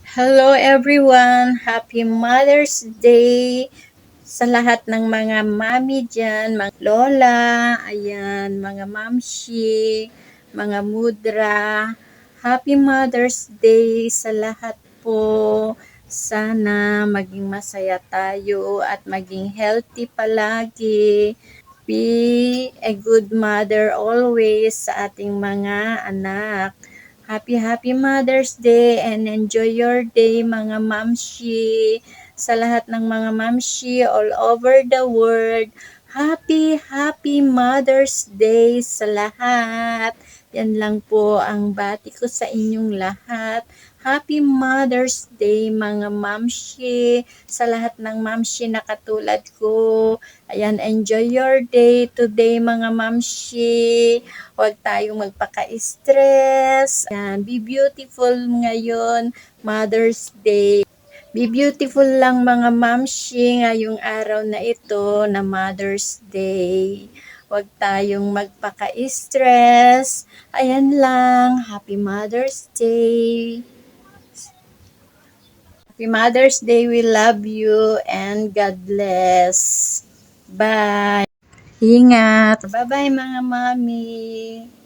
Hello everyone! Happy Mother's Day sa lahat ng mga mami dyan, mga lola, ayan, mga mamshi, mga mudra. Happy Mother's Day sa lahat po. Sana maging masaya tayo at maging healthy palagi. Be a good mother always sa ating mga anak. Happy Mother's Day and enjoy your day mga mamshi. Sa lahat ng mga mamshi all over the world, Happy Mother's Day sa lahat. Yan lang po ang bati ko sa inyong lahat. Happy Mother's Day mga mamshi. Sa lahat ng mamshi na katulad ko. Ayan, enjoy your day today mga mamshi. Huwag tayong magpaka-stress. Ayan, be beautiful ngayon, Mother's Day. Be beautiful lang mga mamshi ngayong araw na ito na Mother's Day. Huwag tayong magpaka-stress. Ayan lang. Happy Mother's Day. Happy Mother's Day. We love you and God bless. Bye. Ingat. Bye-bye mga mami.